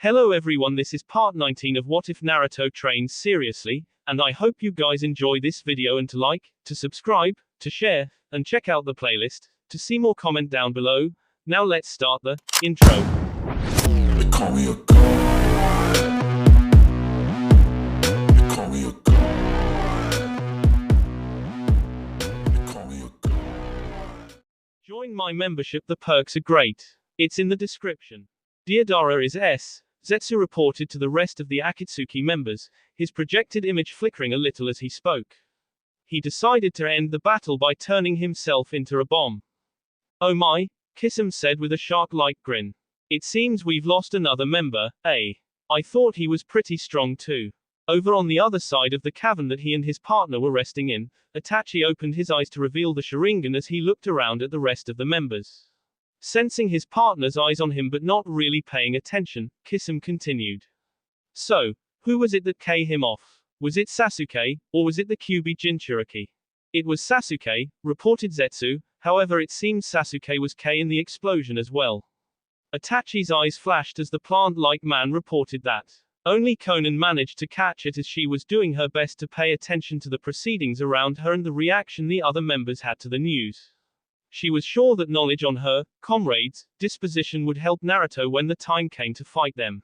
Hello everyone, this is part 19 of What If Naruto Trains Seriously, and I hope you guys enjoy this video and to like, to subscribe, to share, and check out the playlist, to see more comment down below. Now let's start the intro. They call me a god. They call me a god. They call me a god. Join my membership, the perks are great. It's in the description. Deodara is S. Zetsu reported to the rest of the Akatsuki members, his projected image flickering a little as he spoke. He decided to end the battle by turning himself into a bomb. Oh my, Kisum said with a shark-like grin. It seems we've lost another member, eh? I thought he was pretty strong too. Over on the other side of the cavern that he and his partner were resting in, Itachi opened his eyes to reveal the Sharingan as he looked around at the rest of the members. Sensing his partner's eyes on him but not really paying attention, Kisum continued. So, who was it that K him off? Was it Sasuke, or was it the Kyuubi Jinchuriki? It was Sasuke, reported Zetsu, however it seems Sasuke was K in the explosion as well. Itachi's eyes flashed as the plant-like man reported that. Only Konan managed to catch it as she was doing her best to pay attention to the proceedings around her and the reaction the other members had to the news. She was sure that knowledge on her comrades' disposition would help Naruto when the time came to fight them.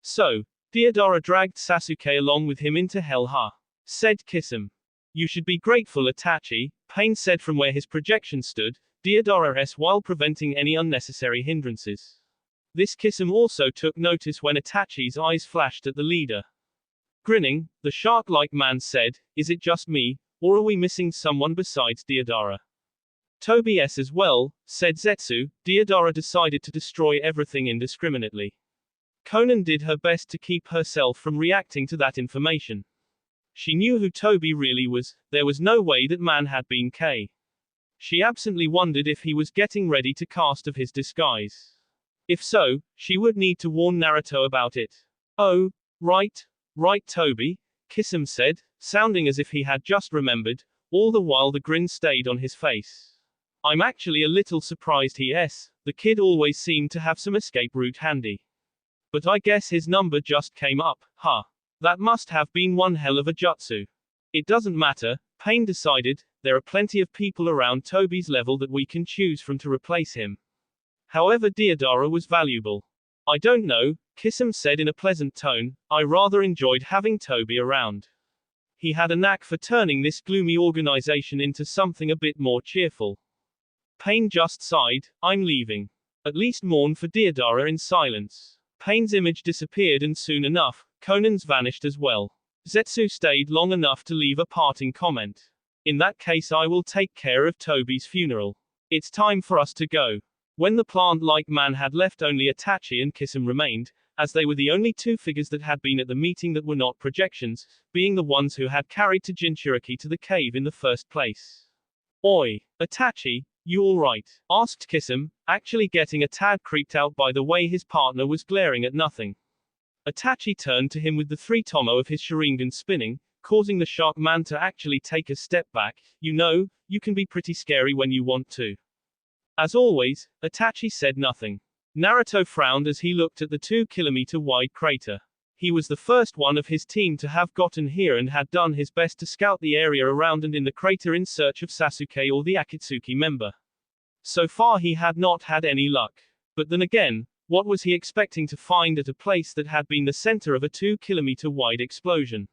So, Deodara dragged Sasuke along with him into hell, huh? Said Kisum. You should be grateful, Itachi, Pain said from where his projection stood, Deodara's while preventing any unnecessary hindrances. This Kisum also took notice when Itachi's eyes flashed at the leader. Grinning, the shark-like man said, is it just me, or are we missing someone besides Deodara? Tobias as well, said Zetsu. Deodara decided to destroy everything indiscriminately. Konan did her best to keep herself from reacting to that information. She knew who Toby really was, there was no way that man had been K. She absently wondered if he was getting ready to cast off his disguise. If so, she would need to warn Naruto about it. Oh, right, Toby, Kisum said, sounding as if he had just remembered, all the while the grin stayed on his face. I'm actually a little surprised the kid always seemed to have some escape route handy. But I guess his number just came up, huh? That must have been one hell of a jutsu. It doesn't matter, Pain decided, there are plenty of people around Toby's level that we can choose from to replace him. However, Deodara was valuable. I don't know, Kisum said in a pleasant tone, I rather enjoyed having Toby around. He had a knack for turning this gloomy organization into something a bit more cheerful. Pain just sighed, I'm leaving. At least mourn for Deodara in silence. Pain's image disappeared and soon enough, Konan's vanished as well. Zetsu stayed long enough to leave a parting comment. In that case I will take care of Toby's funeral. It's time for us to go. When the plant-like man had left, only Itachi and Kisum remained, as they were the only two figures that had been at the meeting that were not projections, being the ones who had carried to Jinchuriki to the cave in the first place. Oi, Itachi, you alright? Asked Kisum, actually getting a tad creeped out by the way his partner was glaring at nothing. Itachi turned to him with the three tomo of his Sharingan spinning, causing the shark man to actually take a step back. You know, you can be pretty scary when you want to. As always, Itachi said nothing. Naruto frowned as he looked at the 2-kilometer wide crater. He was the first one of his team to have gotten here and had done his best to scout the area around and in the crater in search of Sasuke or the Akatsuki member. So far he had not had any luck. But then again, what was he expecting to find at a place that had been the center of a 2-kilometer wide explosion?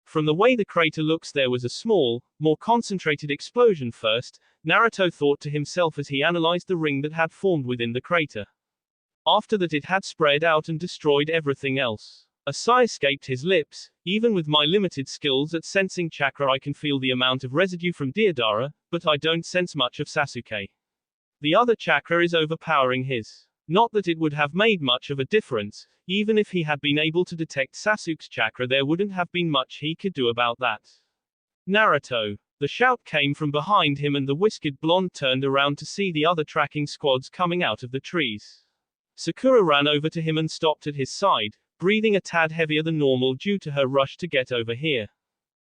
From the way the crater looks, there was a small, more concentrated explosion first, Naruto thought to himself as he analyzed the ring that had formed within the crater. After that it had spread out and destroyed everything else. A sigh escaped his lips. Even with my limited skills at sensing chakra I can feel the amount of residue from Deodara, but I don't sense much of Sasuke. The other chakra is overpowering his. Not that it would have made much of a difference, even if he had been able to detect Sasuke's chakra there wouldn't have been much he could do about that. Naruto. The shout came from behind him and the whisked blonde turned around to see the other tracking squads coming out of the trees. Sakura ran over to him and stopped at his side, breathing a tad heavier than normal due to her rush to get over here.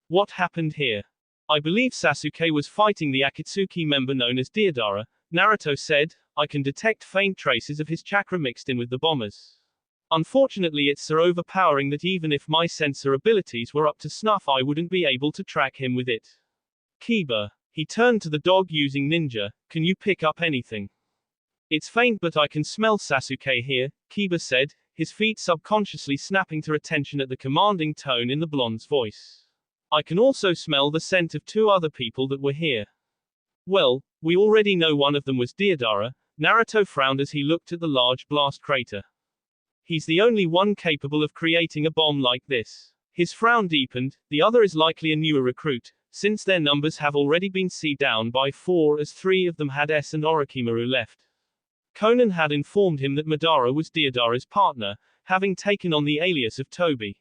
What happened here? I believe Sasuke was fighting the Akatsuki member known as Deodara, Naruto said. I can detect faint traces of his chakra mixed in with the bombers. Unfortunately, it's so overpowering that even if my sensor abilities were up to snuff, I wouldn't be able to track him with it. Kiba. He turned to the dog using ninja. Can you pick up anything? It's faint, but I can smell Sasuke here, Kiba said, his feet subconsciously snapping to attention at the commanding tone in the blonde's voice. I can also smell the scent of 2 other people that were here. Well, we already know one of them was Deodara. Naruto frowned as he looked at the large blast crater. He's the only one capable of creating a bomb like this. His frown deepened. The other is likely a newer recruit, since their numbers have already been down by 4 as 3 of them had S and Orochimaru left. Conan had informed him that Madara was Deodara's partner, having taken on the alias of Toby.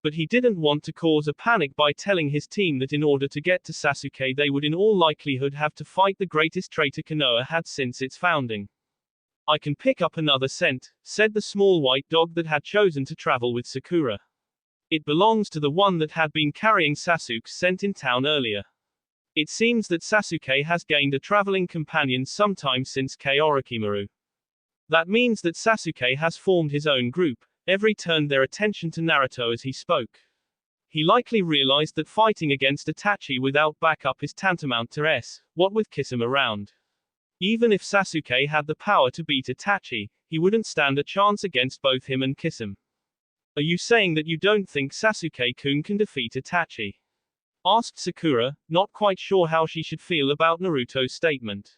But he didn't want to cause a panic by telling his team that in order to get to Sasuke they would in all likelihood have to fight the greatest traitor Konoha had since its founding. I can pick up another scent, said the small white dog that had chosen to travel with Sakura. It belongs to the one that had been carrying Sasuke's scent in town earlier. It seems that Sasuke has gained a traveling companion sometime since Orochimaru. That means that Sasuke has formed his own group. Everyone turned their attention to Naruto as he spoke. He likely realized that fighting against Itachi without backup is tantamount to what with Kisame around. Even if Sasuke had the power to beat Itachi, he wouldn't stand a chance against both him and Kisame. Are you saying that you don't think Sasuke-kun can defeat Itachi? Asked Sakura, not quite sure how she should feel about Naruto's statement.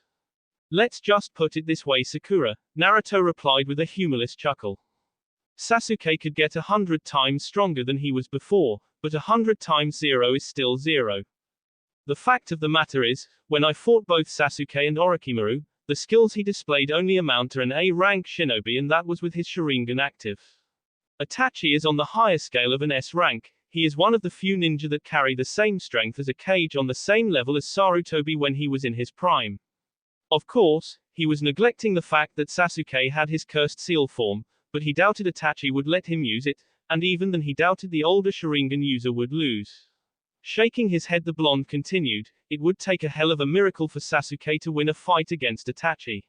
Let's just put it this way, Sakura, Naruto replied with a humorless chuckle. Sasuke could get 100 times stronger than he was before, but 100 times 0 is still 0. The fact of the matter is, when I fought both Sasuke and Orochimaru, the skills he displayed only amount to an A-rank shinobi, and that was with his Sharingan active. Itachi is on the higher scale of an S rank. He is one of the few ninja that carry the same strength as a Kage, on the same level as Sarutobi when he was in his prime. Of course, he was neglecting the fact that Sasuke had his cursed seal form, but he doubted Itachi would let him use it, and even then he doubted the older Sharingan user would lose. Shaking his head, the blonde continued, it would take a hell of a miracle for Sasuke to win a fight against Itachi.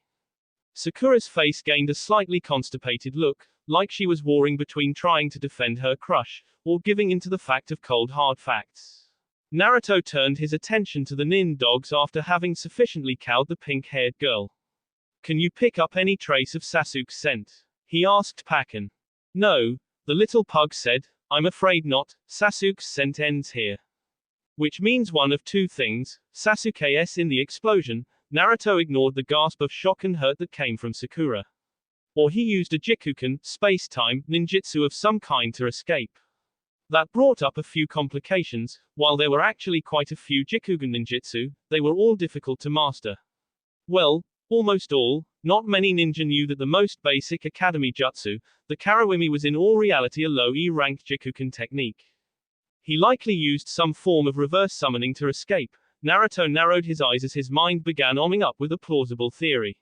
Sakura's face gained a slightly constipated look, like she was warring between trying to defend her crush, or giving in to the fact of cold hard facts. Naruto turned his attention to the nin dogs after having sufficiently cowed the pink-haired girl. Can you pick up any trace of Sasuke's scent? He asked Pakken. No, the little pug said, I'm afraid not, Sasuke's scent ends here. Which means one of 2 things, Sasuke's in the explosion. Naruto ignored the gasp of shock and hurt that came from Sakura. Or he used a Jikuken, space-time, ninjutsu of some kind to escape. That brought up a few complications. While there were actually quite a few Jikuken ninjutsu, they were all difficult to master. Well, almost all. Not many ninja knew that the most basic academy jutsu, the Karawimi, was in all reality a low E-rank Jikuken technique. He likely used some form of reverse summoning to escape. Naruto narrowed his eyes as his mind began oming up with a plausible theory.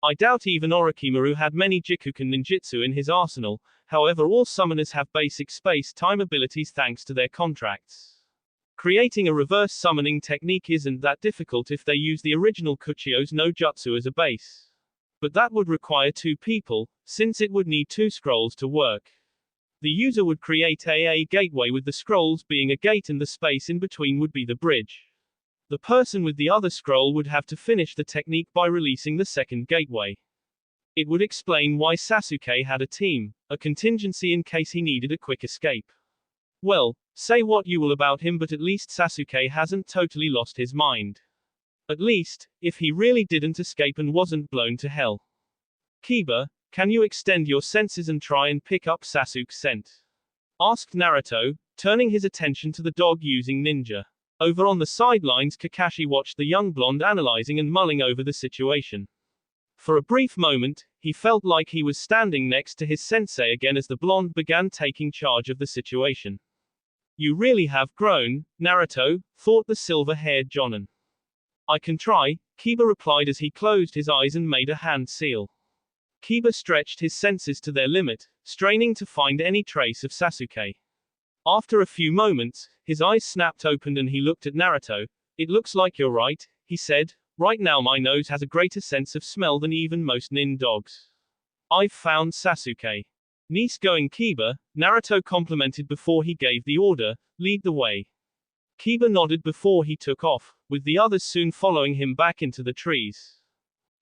I doubt even Orochimaru had many Jikuken ninjutsu in his arsenal. However, all summoners have basic space-time abilities thanks to their contracts. Creating a reverse summoning technique isn't that difficult if they use the original Kuchio's no jutsu as a base. But that would require 2 people, since it would need 2 scrolls to work. The user would create a gateway, with the scrolls being a gate and the space in between would be the bridge. The person with the other scroll would have to finish the technique by releasing the second gateway. It would explain why Sasuke had a team, a contingency in case he needed a quick escape. Well, say what you will about him, but at least Sasuke hasn't totally lost his mind. At least, if he really didn't escape and wasn't blown to hell. Kiba, can you extend your senses and try and pick up Sasuke's scent? Asked Naruto, turning his attention to the dog using ninja. Over on the sidelines, Kakashi watched the young blonde analyzing and mulling over the situation. For a brief moment, he felt like he was standing next to his sensei again as the blonde began taking charge of the situation. You really have grown, Naruto, thought the silver-haired Jonin. I can try, Kiba replied as he closed his eyes and made a hand seal. Kiba stretched his senses to their limit, straining to find any trace of Sasuke. After a few moments, his eyes snapped open and he looked at Naruto. It looks like you're right, he said. Right now my nose has a greater sense of smell than even most nin dogs. I've found Sasuke. Nice going Kiba, Naruto complimented before he gave the order, lead the way. Kiba nodded before he took off, with the others soon following him back into the trees.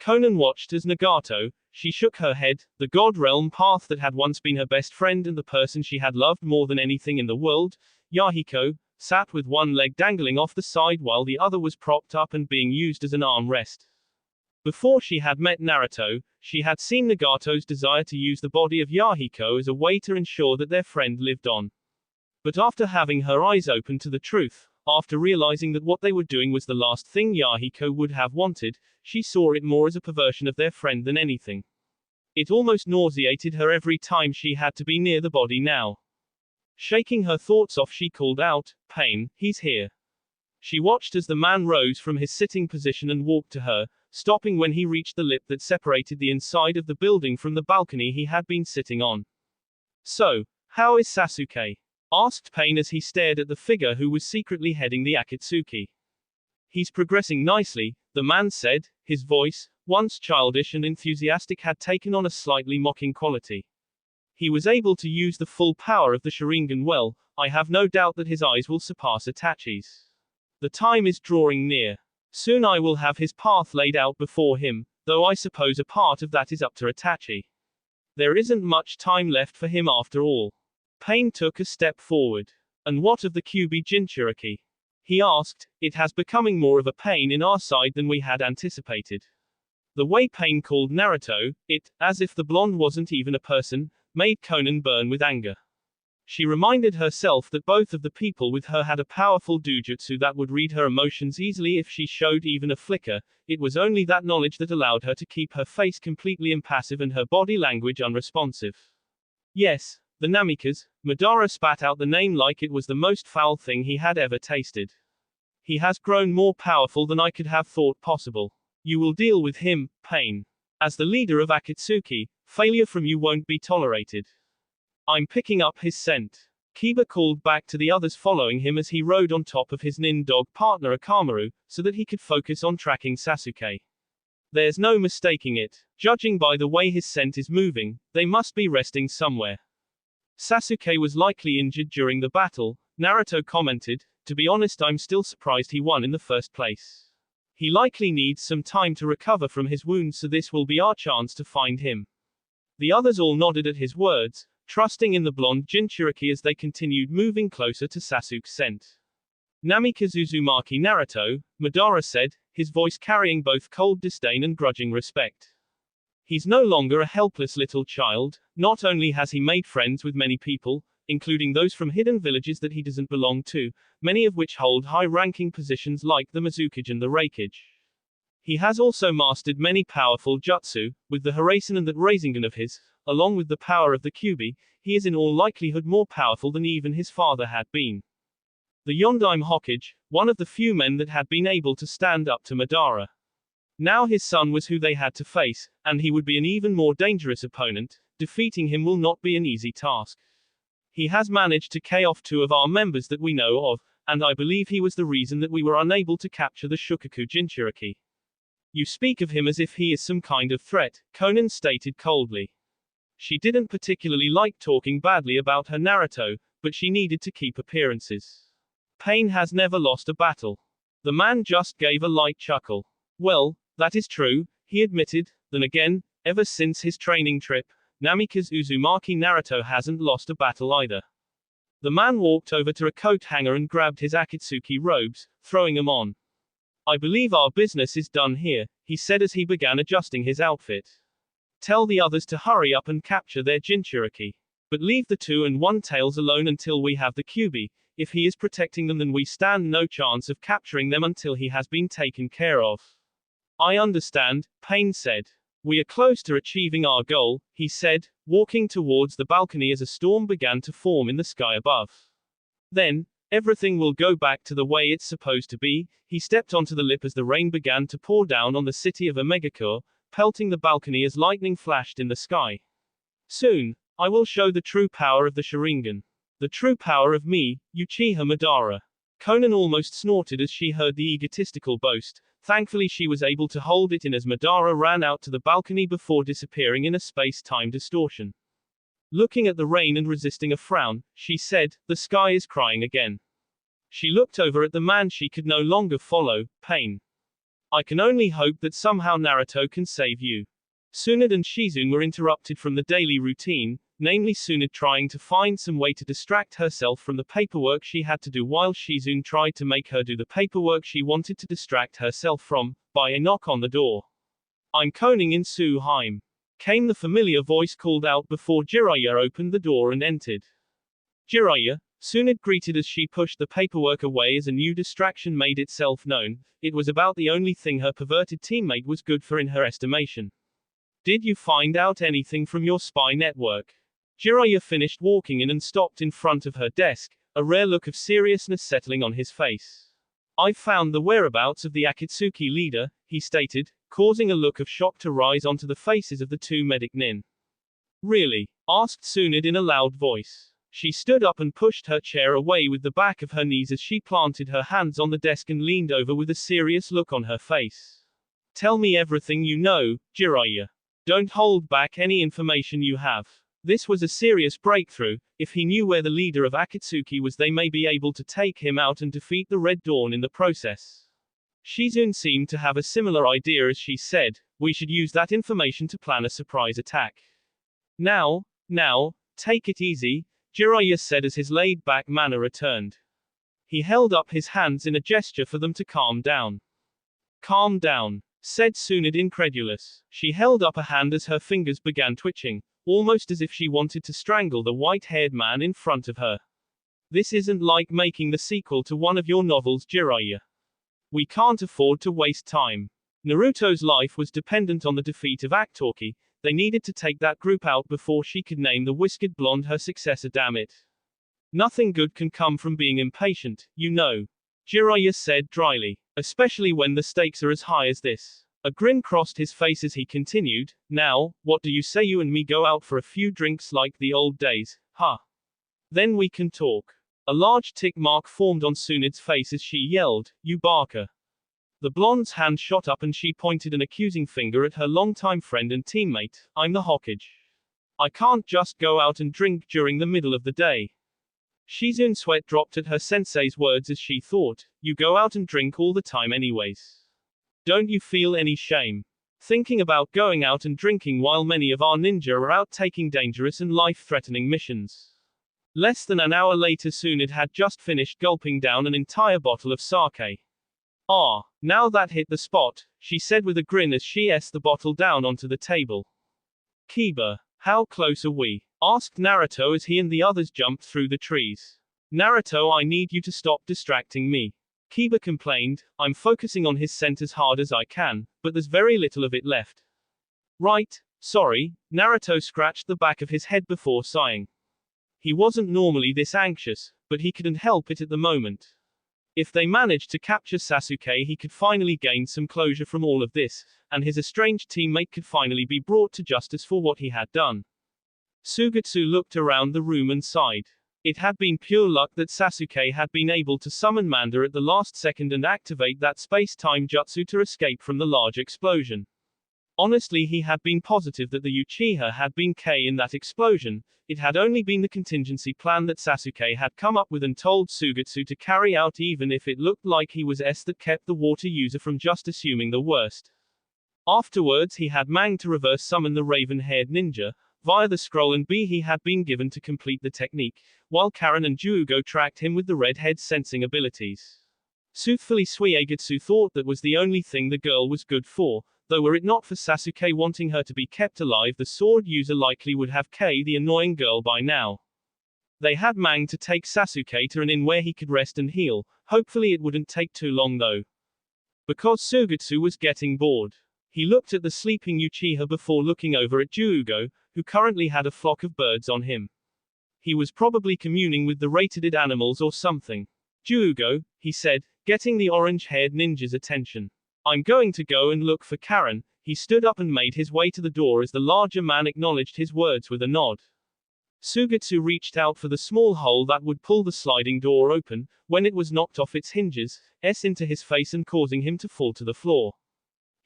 Konan watched as Nagato, she shook her head, the God Realm path that had once been her best friend and the person she had loved more than anything in the world, Yahiko, sat with one leg dangling off the side while the other was propped up and being used as an armrest. Before she had met Naruto, she had seen Nagato's desire to use the body of Yahiko as a way to ensure that their friend lived on. But after having her eyes open to the truth, after realizing that what they were doing was the last thing Yahiko would have wanted, she saw it more as a perversion of their friend than anything. It almost nauseated her every time she had to be near the body now. Shaking her thoughts off, she called out, "Pain, he's here." She watched as the man rose from his sitting position and walked to her, stopping when he reached the lip that separated the inside of the building from the balcony he had been sitting on. "So, how is Sasuke?" asked Pain as he stared at the figure who was secretly heading the Akatsuki. "He's progressing nicely," the man said, his voice, once childish and enthusiastic, had taken on a slightly mocking quality. "He was able to use the full power of the Sharingan well, I have no doubt that his eyes will surpass Itachi's. The time is drawing near. Soon I will have his path laid out before him, though I suppose a part of that is up to Itachi. There isn't much time left for him after all." Pain took a step forward. "And what of the Kyuubi Jinchuriki?" he asked. "It has becoming more of a pain in our side than we had anticipated." The way Pain called Naruto, it, as if the blonde wasn't even a person, made Konan burn with anger. She reminded herself that both of the people with her had a powerful dojutsu that would read her emotions easily if she showed even a flicker. It was only that knowledge that allowed her to keep her face completely impassive and her body language unresponsive. "Yes, the Namikas." Madara spat out the name like it was the most foul thing he had ever tasted. "He has grown more powerful than I could have thought possible. You will deal with him, Pain. As the leader of Akatsuki, failure from you won't be tolerated." "I'm picking up his scent," Kiba called back to the others following him as he rode on top of his nin dog partner Akamaru, so that he could focus on tracking Sasuke. "There's no mistaking it. Judging by the way his scent is moving, they must be resting somewhere." "Sasuke was likely injured during the battle," Naruto commented. "To be honest, I'm still surprised he won in the first place. He likely needs some time to recover from his wounds, so this will be our chance to find him." The others all nodded at his words, trusting in the blonde Jinchuriki as they continued moving closer to Sasuke's scent. "Namikaze Uzumaki Naruto," Madara said, his voice carrying both cold disdain and grudging respect. "He's no longer a helpless little child. Not only has he made friends with many people, including those from hidden villages that he doesn't belong to, many of which hold high-ranking positions like the Mizukage and the Reikage. He has also mastered many powerful jutsu, with the Hiraisen and that Rasengan of his, along with the power of the Kyuubi, he is in all likelihood more powerful than even his father had been." The Yondaime Hokage, one of the few men that had been able to stand up to Madara. Now his son was who they had to face, and he would be an even more dangerous opponent. Defeating him will not be an easy task. He has managed to KO off 2 of our members that we know of, and I believe he was the reason that we were unable to capture the Shukaku Jinchuriki. "You speak of him as if he is some kind of threat," Konan stated coldly. She didn't particularly like talking badly about her Naruto, but she needed to keep appearances. "Pain has never lost a battle." The man just gave a light chuckle. "Well, that is true," he admitted. "Then again, ever since his training trip, Namikaze Uzumaki Naruto hasn't lost a battle either." The man walked over to a coat hanger and grabbed his Akatsuki robes, throwing them on. "I believe our business is done here," he said as he began adjusting his outfit. "Tell the others to hurry up and capture their Jinchuriki. But leave the 2 and 1 tails alone until we have the Kyuubi. If he is protecting them, then we stand no chance of capturing them until he has been taken care of." "I understand," Pain said. "We are close to achieving our goal," he said, walking towards the balcony as a storm began to form in the sky above. "Then, everything will go back to the way it's supposed to be." He stepped onto the lip as the rain began to pour down on the city of Omegakure, pelting the balcony as lightning flashed in the sky. "Soon, I will show the true power of the Sharingan. The true power of me, Uchiha Madara." Konan almost snorted as she heard the egotistical boast. Thankfully she was able to hold it in as Madara ran out to the balcony before disappearing in a space-time distortion. Looking at the rain and resisting a frown, she said, "The sky is crying again." She looked over at the man she could no longer follow, Pain. "I can only hope that somehow Naruto can save you." Tsunade and Shizune were interrupted from the daily routine, namely Tsunade trying to find some way to distract herself from the paperwork she had to do while Shizune tried to make her do the paperwork she wanted to distract herself from, by a knock on the door. "I'm Koning in Suheim," came the familiar voice called out before Jiraiya opened the door and entered. "Jiraiya," Tsunade greeted as she pushed the paperwork away as a new distraction made itself known. It was about the only thing her perverted teammate was good for in her estimation. "Did you find out anything from your spy network?" Jiraiya finished walking in and stopped in front of her desk, a rare look of seriousness settling on his face. "I found the whereabouts of the Akatsuki leader," he stated, causing a look of shock to rise onto the faces of the two medic nin. "Really?" asked Tsunade in a loud voice. She stood up and pushed her chair away with the back of her knees as she planted her hands on the desk and leaned over with a serious look on her face. "Tell me everything you know, Jiraiya. Don't hold back any information you have." This was a serious breakthrough. If he knew where the leader of Akatsuki was, they may be able to take him out and defeat the Red Dawn in the process. Shizune seemed to have a similar idea as she said, "We should use that information to plan a surprise attack." Now, take it easy," Jiraiya said as his laid-back manner returned. He held up his hands in a gesture for them to calm down. "Calm down," said Tsunade incredulous. She held up a hand as her fingers began twitching, almost as if she wanted to strangle the white-haired man in front of her. "This isn't like making the sequel to one of your novels, Jiraiya. We can't afford to waste time. Naruto's life was dependent on the defeat of Akatoki. They needed to take that group out before she could name the whiskered blonde her successor, damn it. Nothing good can come from being impatient, you know," Jiraiya said dryly. "Especially when the stakes are as high as this." A grin crossed his face as he continued, "Now, what do you say you and me go out for a few drinks like the old days, huh? Then we can talk." A large tick mark formed on Tsunade's face as she yelled, "You barker." The blonde's hand shot up and she pointed an accusing finger at her longtime friend and teammate. "I'm the Hokage. I can't just go out and drink during the middle of the day." Shizune's sweat dropped at her sensei's words as she thought, "You go out and drink all the time anyways. Don't you feel any shame thinking about going out and drinking while many of our ninja are out taking dangerous and life-threatening missions?" Less than an hour later, Tsunade had just finished gulping down an entire bottle of sake. "Ah, now that hit the spot," she said with a grin as she s the bottle down onto the table. "Kiba, how close are we?" asked Naruto as he and the others jumped through the trees. "Naruto, I need you to stop distracting me," Kiba complained. "I'm focusing on his scent as hard as I can, but there's very little of it left." "Right, sorry," Naruto scratched the back of his head before sighing. He wasn't normally this anxious, but he couldn't help it at the moment. If they managed to capture Sasuke, he could finally gain some closure from all of this, and his estranged teammate could finally be brought to justice for what he had done. Sugetsu looked around the room and sighed. It had been pure luck that Sasuke had been able to summon Manda at the last second and activate that space-time jutsu to escape from the large explosion. Honestly, he had been positive that the Uchiha had been K in that explosion. It had only been the contingency plan that Sasuke had come up with and told Sugetsu to carry out, even if it looked like he was S that kept the water user from just assuming the worst. Afterwards, he had Mang to reverse summon the raven-haired ninja, via the scroll and B he had been given to complete the technique, while Karen and Juugo tracked him with the redhead sensing abilities. Soothfully, Suigetsu thought that was the only thing the girl was good for. Though were it not for Sasuke wanting her to be kept alive, the sword user likely would have K the annoying girl by now. They had Mang to take Sasuke to an inn where he could rest and heal. Hopefully it wouldn't take too long though. Because Sugetsu was getting bored. He looked at the sleeping Uchiha before looking over at Juugo, who currently had a flock of birds on him. He was probably communing with the rated animals or something. "Juugo," he said, getting the orange-haired ninja's attention. "I'm going to go and look for Karen." He stood up and made his way to the door as the larger man acknowledged his words with a nod. Sugetsu reached out for the small hole that would pull the sliding door open, when it was knocked off its hinges, into his face and causing him to fall to the floor.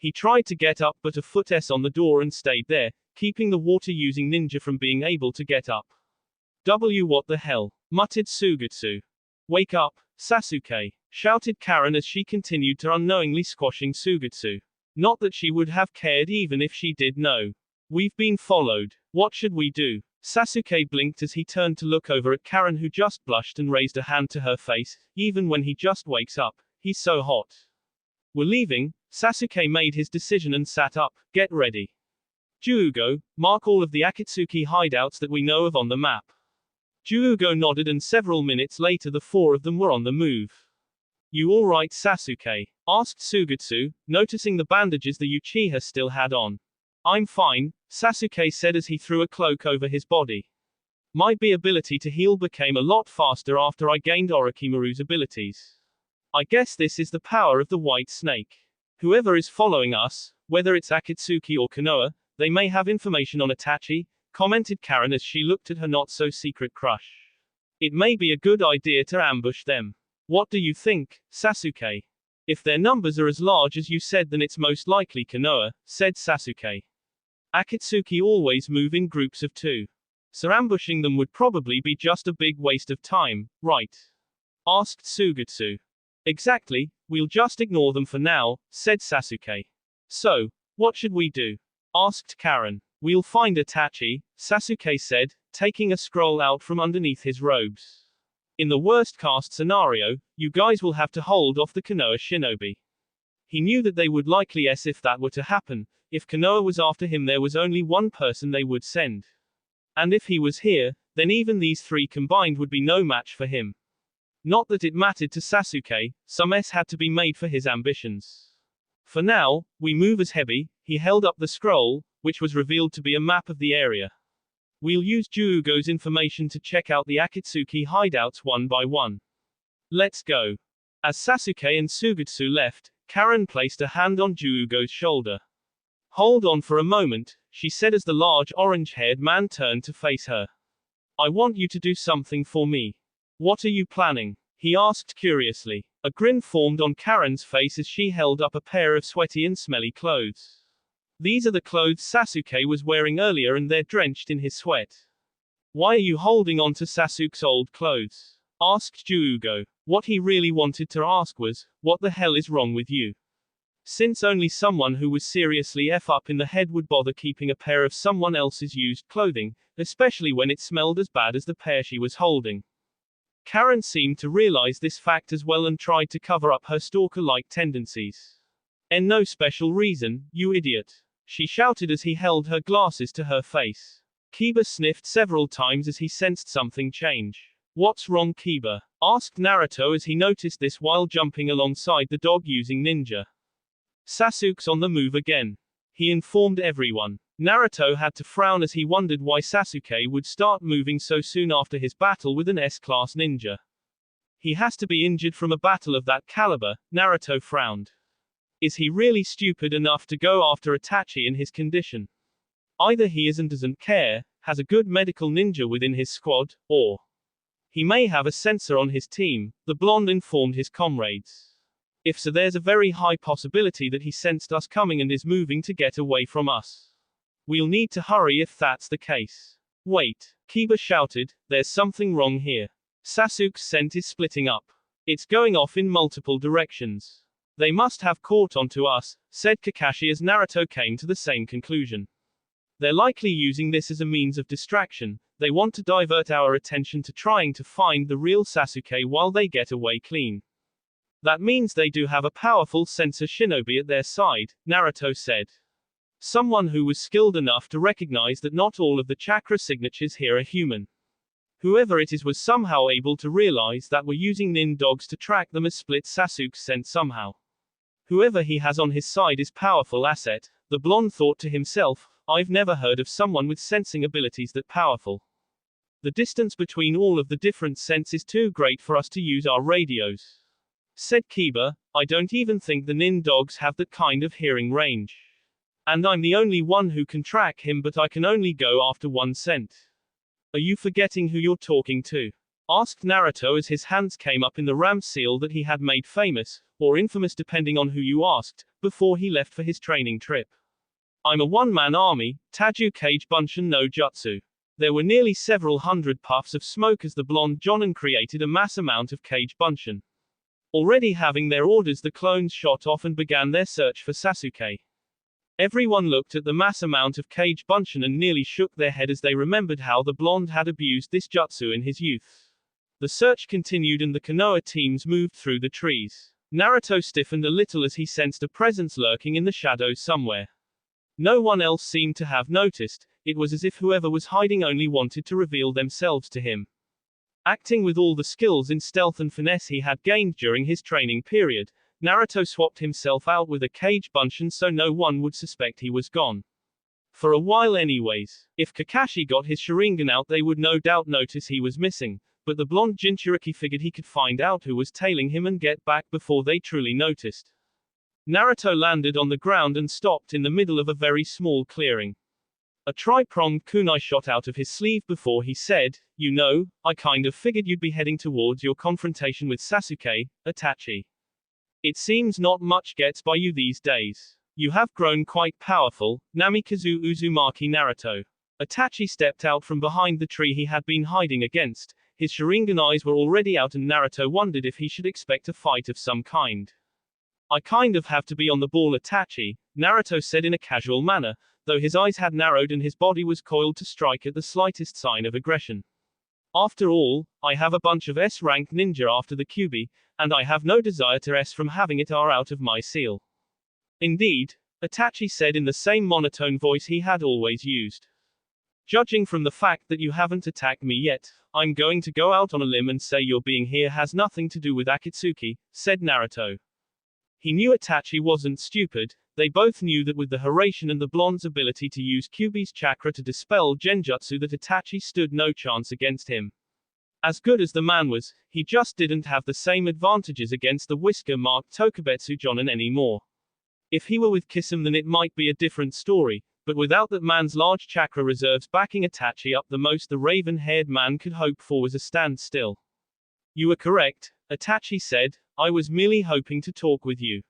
He tried to get up but a foot on the door and stayed there, keeping the water-using ninja from being able to get up. What the hell? Muttered Sugetsu. Wake up, Sasuke, shouted Karen as she continued to unknowingly squashing Sugetsu. Not that she would have cared even if she did know. We've been followed. What should we do? Sasuke blinked as he turned to look over at Karen, who just blushed and raised a hand to her face. Even when he just wakes up, he's so hot. We're leaving. Sasuke made his decision and sat up. Get ready. Juugo, mark all of the Akatsuki hideouts that we know of on the map. Juugo nodded, and several minutes later the four of them were on the move. You alright, Sasuke? Asked Sugetsu, noticing the bandages the Uchiha still had on. I'm fine, Sasuke said as he threw a cloak over his body. My ability to heal became a lot faster after I gained Orochimaru's abilities. I guess this is the power of the white snake. Whoever is following us, whether it's Akatsuki or Konoha, they may have information on Itachi, commented Karen as she looked at her not-so-secret crush. It may be a good idea to ambush them. What do you think, Sasuke? If their numbers are as large as you said, then it's most likely Konoha, said Sasuke. Akatsuki always move in groups of 2. So ambushing them would probably be just a big waste of time, right? Asked Sugetsu. Exactly, we'll just ignore them for now, said Sasuke. So, what should we do? Asked Karen. We'll find Itachi, Sasuke said, taking a scroll out from underneath his robes. In the worst-case scenario, you guys will have to hold off the Konoha shinobi. He knew that they would likely if that were to happen. If Konoha was after him, there was only one person they would send. And if he was here, then even these 3 combined would be no match for him. Not that it mattered to Sasuke, some had to be made for his ambitions. For now, we move as Hebi. He held up the scroll, which was revealed to be a map of the area. We'll use Juugo's information to check out the Akatsuki hideouts one by one. Let's go. As Sasuke and Sugetsu left, Karen placed a hand on Juugo's shoulder. Hold on for a moment, she said as the large orange-haired man turned to face her. I want you to do something for me. What are you planning? He asked curiously. A grin formed on Karen's face as she held up a pair of sweaty and smelly clothes. These are the clothes Sasuke was wearing earlier, and they're drenched in his sweat. Why are you holding on to Sasuke's old clothes? Asked Juugo. What he really wanted to ask was, what the hell is wrong with you? Since only someone who was seriously up in the head would bother keeping a pair of someone else's used clothing, especially when it smelled as bad as the pair she was holding. Karen seemed to realize this fact as well and tried to cover up her stalker-like tendencies. And no special reason, you idiot, she shouted as he held her glasses to her face. Kiba sniffed several times as he sensed something change. What's wrong, Kiba? Asked Naruto as he noticed this while jumping alongside the dog-using ninja. Sasuke's on the move again, he informed everyone. Naruto had to frown as he wondered why Sasuke would start moving so soon after his battle with an S-class ninja. He has to be injured from a battle of that caliber, Naruto frowned. Is he really stupid enough to go after Itachi in his condition? Either he is and doesn't care, has a good medical ninja within his squad, or he may have a censor on his team, the blonde informed his comrades. If so, there's a very high possibility that he sensed us coming and is moving to get away from us. We'll need to hurry if that's the case. Wait, Kiba shouted, there's something wrong here. Sasuke's scent is splitting up. It's going off in multiple directions. They must have caught on to us, said Kakashi as Naruto came to the same conclusion. They're likely using this as a means of distraction. They want to divert our attention to trying to find the real Sasuke while they get away clean. That means they do have a powerful censor shinobi at their side, Naruto said. Someone who was skilled enough to recognize that not all of the chakra signatures here are human. Whoever it is was somehow able to realize that we're using nin dogs to track them as split Sasuke's scent somehow. Whoever he has on his side is powerful asset, the blonde thought to himself. I've never heard of someone with sensing abilities that powerful. The distance between all of the different scents is too great for us to use our radios, said Kiba. I don't even think the nin dogs have that kind of hearing range. And I'm the only one who can track him, but I can only go after one scent. Are you forgetting who you're talking to? Asked Naruto as his hands came up in the ram seal that he had made famous, or infamous depending on who you asked, before he left for his training trip. I'm a one-man army, Taju Kage Bunshin no Jutsu. There were nearly several hundred puffs of smoke as the blonde Jonin created a mass amount of Kage Bunshin. Already having their orders, the clones shot off and began their search for Sasuke. Everyone looked at the mass amount of Kage Bunshin and nearly shook their head as they remembered how the blonde had abused this jutsu in his youth. The search continued and the Konoha teams moved through the trees. Naruto stiffened a little as he sensed a presence lurking in the shadows somewhere. No one else seemed to have noticed. It was as if whoever was hiding only wanted to reveal themselves to him. Acting with all the skills in stealth and finesse he had gained during his training period, Naruto swapped himself out with a Kage Bunshin so no one would suspect he was gone. For a while anyways. If Kakashi got his Sharingan out they would no doubt notice he was missing, but the blonde Jinchuriki figured he could find out who was tailing him and get back before they truly noticed. Naruto landed on the ground and stopped in the middle of a very small clearing. A tri-pronged kunai shot out of his sleeve before he said, "You know, I kind of figured you'd be heading towards your confrontation with Sasuke, Itachi. It seems not much gets by you these days. You have grown quite powerful, Namikaze Uzumaki Naruto." Itachi stepped out from behind the tree he had been hiding against. His Sharingan eyes were already out and Naruto wondered if he should expect a fight of some kind. "I kind of have to be on the ball, Itachi," Naruto said in a casual manner, though his eyes had narrowed and his body was coiled to strike at the slightest sign of aggression. "After all, I have a bunch of S-rank ninja after the Kyuubi, and I have no desire to S from having it are out of my seal." "Indeed," Itachi said in the same monotone voice he had always used. "Judging from the fact that you haven't attacked me yet, I'm going to go out on a limb and say your being here has nothing to do with Akatsuki," said Naruto. He knew Itachi wasn't stupid. They both knew that with the Hiraishin and the blonde's ability to use Kyuubi's chakra to dispel genjutsu that Itachi stood no chance against him. As good as the man was, he just didn't have the same advantages against the whisker-marked Tokubetsu Jonin anymore. If he were with Kisame then it might be a different story, but without that man's large chakra reserves backing Itachi up the most the raven-haired man could hope for was a standstill. "You were correct," Itachi said, "I was merely hoping to talk with you."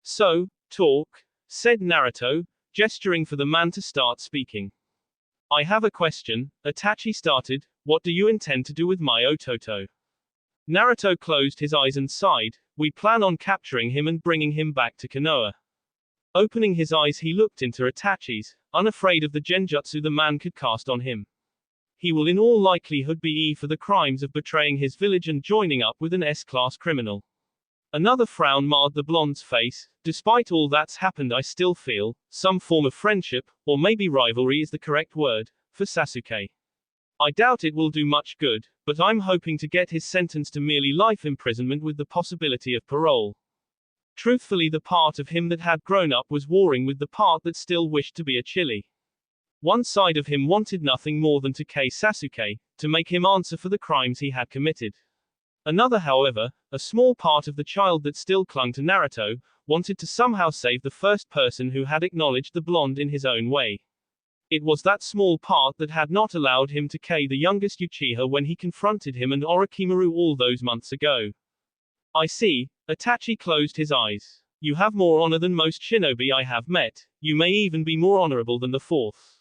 "So, talk," said Naruto, gesturing for the man to start speaking. "I have a question," Itachi started. "What do you intend to do with my Ototo?" Naruto closed his eyes and sighed. "We plan on capturing him and bringing him back to Konoha." Opening his eyes he looked into Itachi's, unafraid of the genjutsu the man could cast on him. He will in all likelihood be E for the crimes of betraying his village and joining up with an S-class criminal. Another frown marred the blonde's face. "Despite all that's happened I still feel some form of friendship, or maybe rivalry is the correct word, for Sasuke. I doubt it will do much good, but I'm hoping to get his sentence to merely life imprisonment with the possibility of parole." Truthfully, the part of him that had grown up was warring with the part that still wished to be a chili. One side of him wanted nothing more than to kill Sasuke, to make him answer for the crimes he had committed. Another, however, a small part of the child that still clung to Naruto, wanted to somehow save the first person who had acknowledged the blonde in his own way. It was that small part that had not allowed him to kill the youngest Uchiha when he confronted him and Orochimaru all those months ago. "I see." Itachi closed his eyes. "You have more honor than most shinobi I have met. You may even be more honorable than the fourth.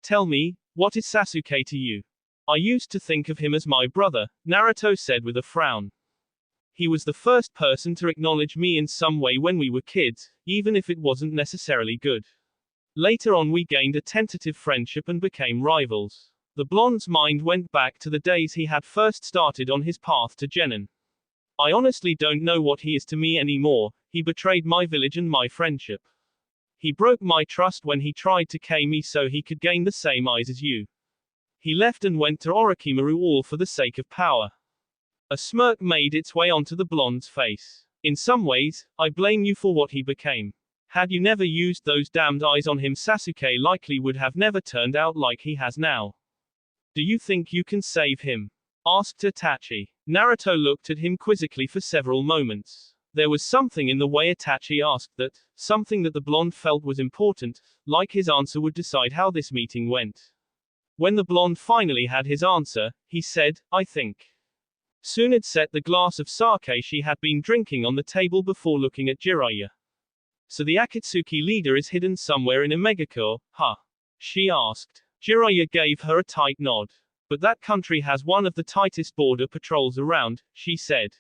Tell me, what is Sasuke to you?" "I used to think of him as my brother," Naruto said with a frown. "He was the first person to acknowledge me in some way when we were kids, even if it wasn't necessarily good. Later on we gained a tentative friendship and became rivals." The blonde's mind went back to the days he had first started on his path to Genin. "I honestly don't know what he is to me anymore. He betrayed my village and my friendship. He broke my trust when he tried to kill me so he could gain the same eyes as you. He left and went to Orochimaru all for the sake of power." A smirk made its way onto the blonde's face. "In some ways, I blame you for what he became. Had you never used those damned eyes on him, Sasuke likely would have never turned out like he has now. Do you think you can save him?" asked Itachi. Naruto looked at him quizzically for several moments. There was something in the way Itachi asked that, something that the blonde felt was important, like his answer would decide how this meeting went. When the blonde finally had his answer, he said, "I think." Tsunade set the glass of sake she had been drinking on the table before looking at Jiraiya. So the Akatsuki leader is hidden somewhere in Imegakure, huh? She asked. Jiraiya gave her a tight nod. But that country has one of the tightest border patrols around, she said.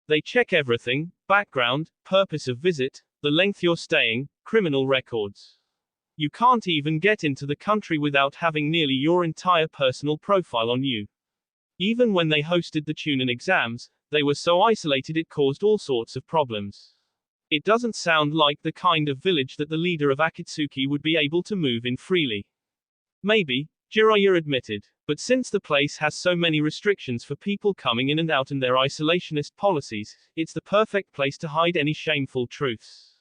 They check everything: background, purpose of visit, the length you're staying, criminal records. You can't even get into the country without having nearly your entire personal profile on you. Even when they hosted the Chunin exams, they were so isolated it caused all sorts of problems. It doesn't sound like the kind of village that the leader of Akatsuki would be able to move in freely. Maybe, Jiraiya admitted, but since the place has so many restrictions for people coming in and out and their isolationist policies, it's the perfect place to hide any shameful truths.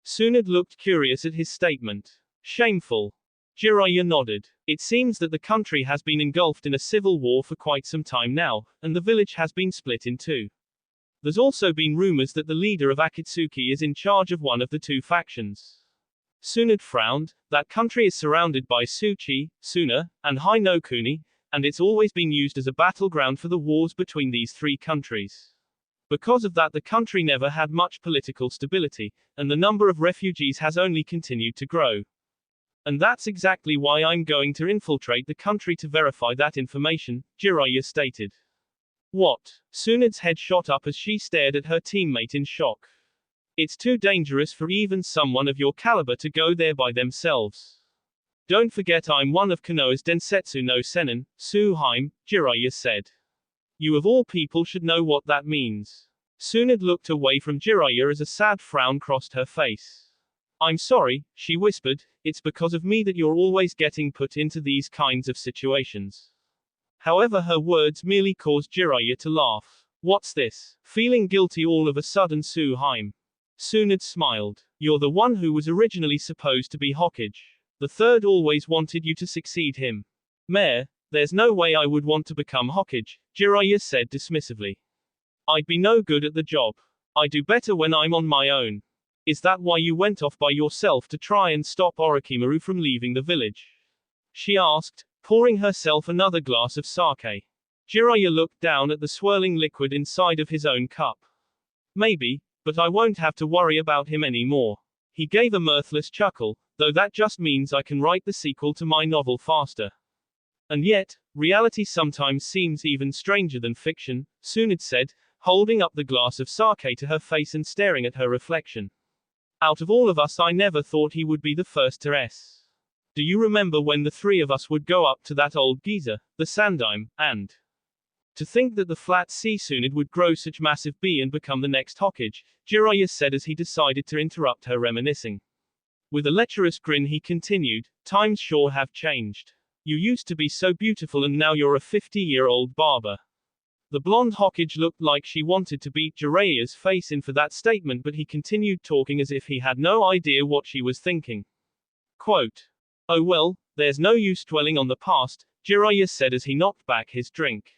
Tsunade looked curious at his statement. Shameful? Jiraiya nodded. It seems that the country has been engulfed in a civil war for quite some time now, and the village has been split in two. There's also been rumors that the leader of Akatsuki is in charge of one of the two factions. Tsunade frowned. That country is surrounded by Tsuchi, Suna, and Hinokuni, and it's always been used as a battleground for the wars between these three countries. Because of that, the country never had much political stability, and the number of refugees has only continued to grow. And that's exactly why I'm going to infiltrate the country to verify that information, Jiraiya stated. What? Tsunade's head shot up as she stared at her teammate in shock. It's too dangerous for even someone of your caliber to go there by themselves. Don't forget I'm one of Konoha's Densetsu no Sennin, Tsuhime, Jiraiya said. You of all people should know what that means. Tsunade looked away from Jiraiya as a sad frown crossed her face. I'm sorry, she whispered, it's because of me that you're always getting put into these kinds of situations. However, her words merely caused Jiraiya to laugh. What's this? Feeling guilty all of a sudden, Tsuhime. Tsunade smiled. You're the one who was originally supposed to be Hokage. The third always wanted you to succeed him. Mare, there's no way I would want to become Hokage, Jiraiya said dismissively. I'd be no good at the job. I do better when I'm on my own. Is that why you went off by yourself to try and stop Orochimaru from leaving the village? She asked, pouring herself another glass of sake. Jiraiya looked down at the swirling liquid inside of his own cup. Maybe, but I won't have to worry about him anymore. He gave a mirthless chuckle, though that just means I can write the sequel to my novel faster. And yet, reality sometimes seems even stranger than fiction, Tsunade said, holding up the glass of sake to her face and staring at her reflection. Out of all of us, I never thought he would be the first to S. Do you remember when the three of us would go up to that old geezer, the Sandaime, and to think that the flat sea Tsunade would grow such massive B and become the next Hokage, Jiraiya said as he decided to interrupt her reminiscing. With a lecherous grin he continued, times sure have changed. You used to be so beautiful and now you're a 50-year-old barber. The blonde Hokage looked like she wanted to beat Jiraiya's face in for that statement, but he continued talking as if he had no idea what she was thinking. Quote. Oh well, there's no use dwelling on the past, Jiraiya said as he knocked back his drink.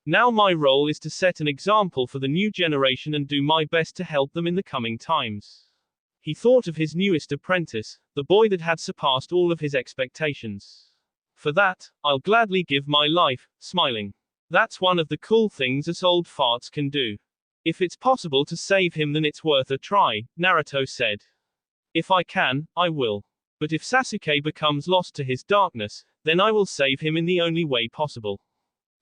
Now my role is to set an example for the new generation and do my best to help them in the coming times. He thought of his newest apprentice, the boy that had surpassed all of his expectations. For that, I'll gladly give my life, smiling. That's one of the cool things us old farts can do. If it's possible to save him, then it's worth a try, Naruto said. If I can, I will. But if Sasuke becomes lost to his darkness, then I will save him in the only way possible.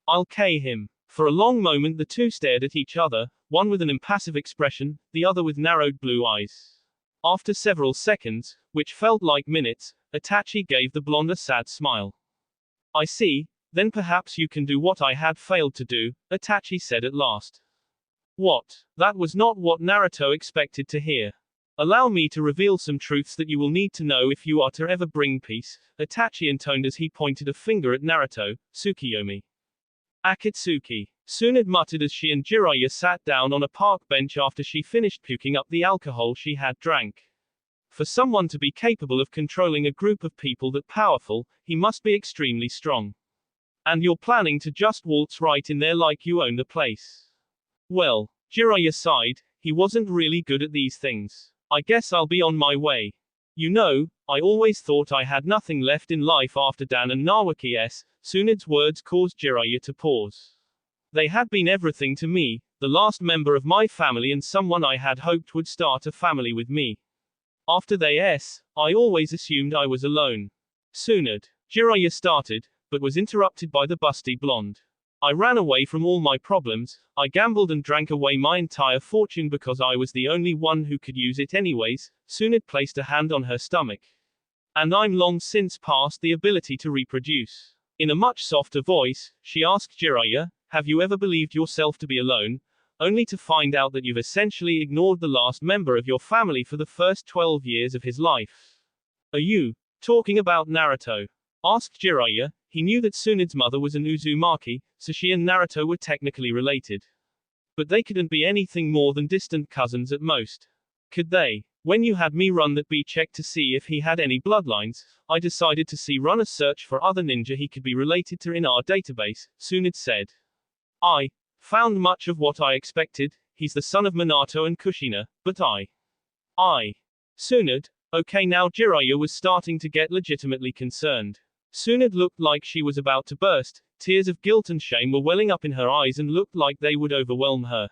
I'll K him. For a long moment the two stared at each other, one with an impassive expression, the other with narrowed blue eyes. After several seconds, which felt like minutes, Itachi gave the blonde a sad smile. I see, then perhaps you can do what I had failed to do, Itachi said at last. What? That was not what Naruto expected to hear. Allow me to reveal some truths that you will need to know if you are to ever bring peace, Itachi intoned as he pointed a finger at Naruto, Tsukiyomi. Akatsuki. Tsunade muttered as she and Jiraiya sat down on a park bench after she finished puking up the alcohol she had drank. For someone to be capable of controlling a group of people that powerful, he must be extremely strong. And you're planning to just waltz right in there like you own the place. Well, Jiraiya sighed, he wasn't really good at these things. I guess I'll be on my way. You know, I always thought I had nothing left in life after Dan and Nawaki's. Tsunade's words caused Jiraiya to pause. They had been everything to me, the last member of my family and someone I had hoped would start a family with me. After I always assumed I was alone. Soonad. Jiraiya started, but was interrupted by the busty blonde. I ran away from all my problems, I gambled and drank away my entire fortune because I was the only one who could use it anyways. Soonad placed a hand on her stomach. And I'm long since past the ability to reproduce. In a much softer voice, she asked Jiraiya, have you ever believed yourself to be alone? Only to find out that you've essentially ignored the last member of your family for the first 12 years of his life. Are you talking about Naruto? Asked Jiraiya. He knew that Tsunad's mother was an Uzumaki, so she and Naruto were technically related. But they couldn't be anything more than distant cousins at most. Could they? When you had me run that B check to see if he had any bloodlines, I decided to run a search for other ninja he could be related to in our database, Tsunad said. I found much of what I expected. He's the son of Minato and Kushina, but Tsunad. Okay, now Jiraiya was starting to get legitimately concerned. Tsunad looked like she was about to burst, tears of guilt and shame were welling up in her eyes and looked like they would overwhelm her.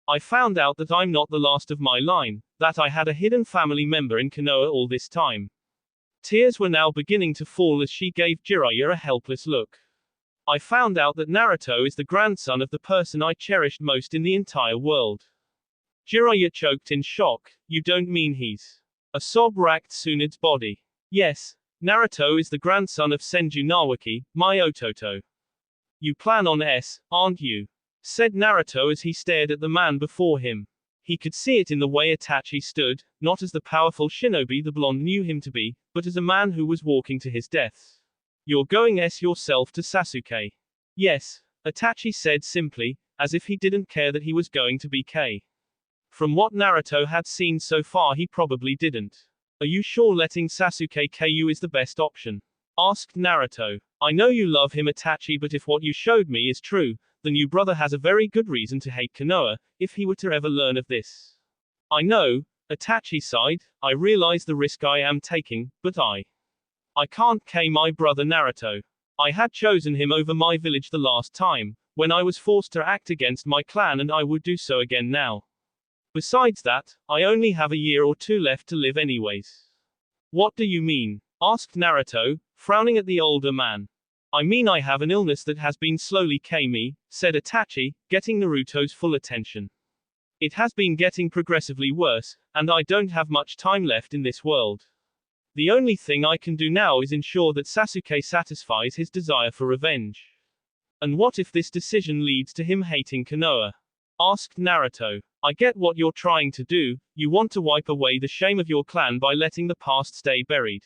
I found out that I'm not the last of my line, that I had a hidden family member in Konoha all this time. Tears were now beginning to fall as she gave Jiraiya a helpless look. I found out that Naruto is the grandson of the person I cherished most in the entire world. Jiraiya choked in shock. You don't mean he's... A sob racked Tsunad's body. Yes, Naruto is the grandson of Senju Nawaki, my Ototo. You plan on aren't you? Said Naruto as he stared at the man before him. He could see it in the way Itachi stood, not as the powerful shinobi the blonde knew him to be, but as a man who was walking to his death. You're going yourself to Sasuke. Yes, Itachi said simply, as if he didn't care that he was going to be K. From what Naruto had seen so far, he probably didn't. Are you sure letting Sasuke KU is the best option? Asked Naruto. I know you love him, Itachi, but if what you showed me is true, then your brother has a very good reason to hate Konoha, if he were to ever learn of this. I know, Itachi sighed, I realize the risk I am taking, but I can't K my brother Naruto. I had chosen him over my village the last time, when I was forced to act against my clan, and I would do so again now. Besides that, I only have a year or two left to live anyways. What do you mean? Asked Naruto, frowning at the older man. I mean I have an illness that has been slowly killing me, said Itachi, getting Naruto's full attention. It has been getting progressively worse, and I don't have much time left in this world. The only thing I can do now is ensure that Sasuke satisfies his desire for revenge. And what if this decision leads to him hating Konoha? Asked Naruto. I get what you're trying to do, you want to wipe away the shame of your clan by letting the past stay buried.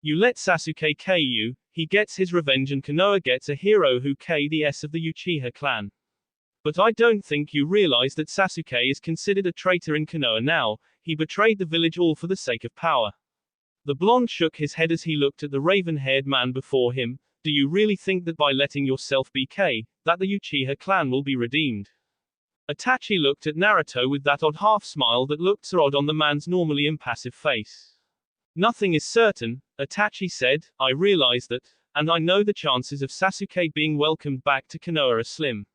You let Sasuke KU, he gets his revenge and Konoha gets a hero who K the S of the Uchiha clan. But I don't think you realize that Sasuke is considered a traitor in Konoha now, he betrayed the village all for the sake of power. The blonde shook his head as he looked at the raven-haired man before him. Do you really think that by letting yourself be K, that the Uchiha clan will be redeemed? Itachi looked at Naruto with that odd half-smile that looked so odd on the man's normally impassive face. Nothing is certain, Itachi said, I realize that, and I know the chances of Sasuke being welcomed back to Konoha are slim.